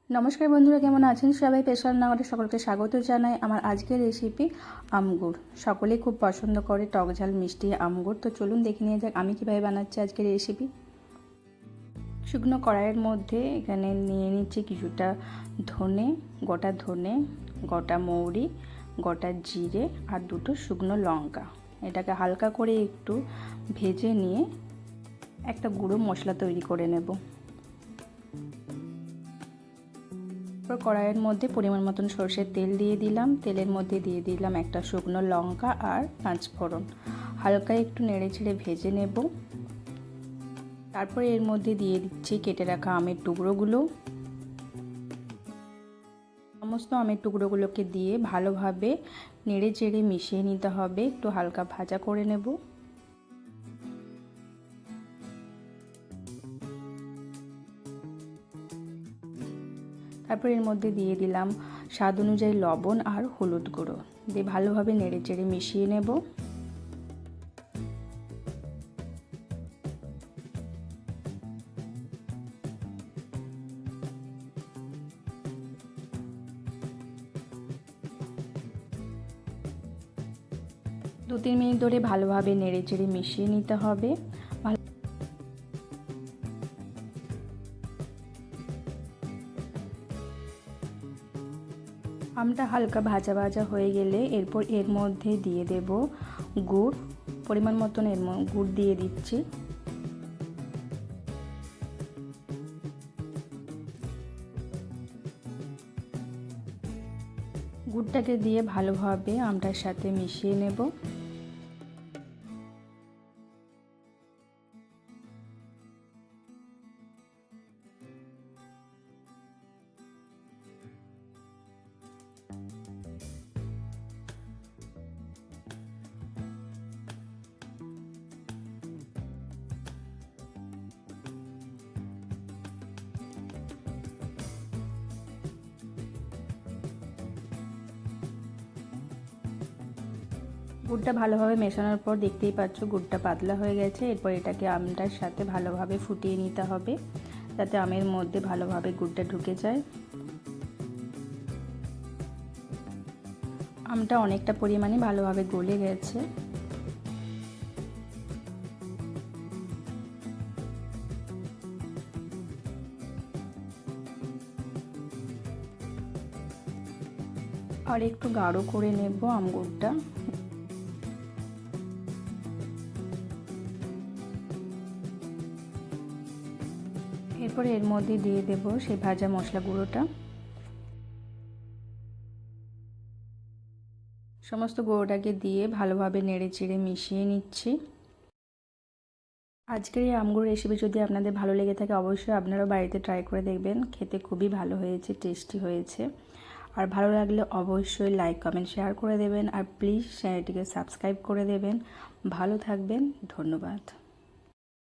নমস্কার বন্ধুরা, কেমন আছেন সবাই? স্পেশাল নাগরে সকলকে স্বাগত জানাই। আমার আজকের রেসিপি আমগুড়। সকলেই খুব পছন্দ করে টক ঝাল মিষ্টি আমগুড়। তো চলুন দেখে নিয়ে যাক আমি কীভাবে বানাচ্ছি আজকের রেসিপি। শুকনো কড়াইয়ের মধ্যে এখানে নিয়ে নিচ্ছি কিছুটা ধনে, গোটা মৌরি, গোটা জিরে আর দুটো শুকনো লঙ্কা। এটাকে হালকা করে একটু ভেজে নিয়ে একটা গুঁড়ো মশলা তৈরি করে নেব। কড়াইয়ের মধ্যে পরিমাণ মতন সরষের তেল দিয়ে দিলাম। তেলের মধ্যে দিয়ে দিলাম একটা শুকনো লঙ্কা আর 5 ফোড়ন। হালকা একটু নেড়ে ছেড়ে ভেজে নেব। তারপরে এর মধ্যে দিয়ে দিচ্ছি কেটে রাখা আমের টুকরোগুলো। সমস্ত আমের টুকরোগুলোকে দিয়ে ভালোভাবে নেড়ে চেড়ে মিশিয়ে নিতে হবে। একটু হালকা ভাজা করে নেব। তারপর এর মধ্যে দিয়ে দিলাম স্বাদ অনুযায়ী লবণ আর হলুদ গুঁড়ো দিয়ে ভালোভাবে নেড়ে চেড়ে মিশিয়ে নেব। দু 3 মিনিট ধরে ভালোভাবে নেড়ে চেড়ে মিশিয়ে নিতে হবে। আমটা হালকা ভাজা ভাজা হয়ে গেলে এরপর এর মধ্যে দিয়ে দেব গুড়। পরিমাণ মতন গুড় দিয়ে দিচ্ছি। গুড়টাকে দিয়ে ভালোভাবে আমটার সাথে মিশিয়ে নেব। গুড়টা ভালোভাবে মেশানোর পর দেখতেই পাচ্ছ গুড়টা পাতলা হয়ে গেছে। এরপর এটাকে আমটার সাথে ভালোভাবে ফুটিয়ে নিতে হবে যাতে আমের মধ্যে ভালোভাবে গুড়টা ঢুকে যায়। আমটা অনেকটা পরিমাণে ভালোভাবে গলে গেছে। আর একটু গাঢ় করে নেব আমগুড়টা। এরপরে এর মধ্যে দিয়ে দেব সেই ভাজা মশলা গুঁড়োটা। সমস্ত গুঁড়োটাকে দিয়ে ভালোভাবে নেড়ে চেড়ে মিশিয়ে নিচ্ছি। আজকের এই আমগুড় রেসিপি যদি আপনাদের ভালো লেগে থাকে অবশ্যই আপনারাও বাড়িতে ট্রাই করে দেখবেন। খেতে খুবই ভালো হয়েছে, টেস্টি হয়েছে। আর ভালো লাগলে অবশ্যই লাইক কমেন্ট শেয়ার করে দেবেন। আর প্লিজ চ্যানেলটিকে সাবস্ক্রাইব করে দেবেন। ভালো থাকবেন, ধন্যবাদ।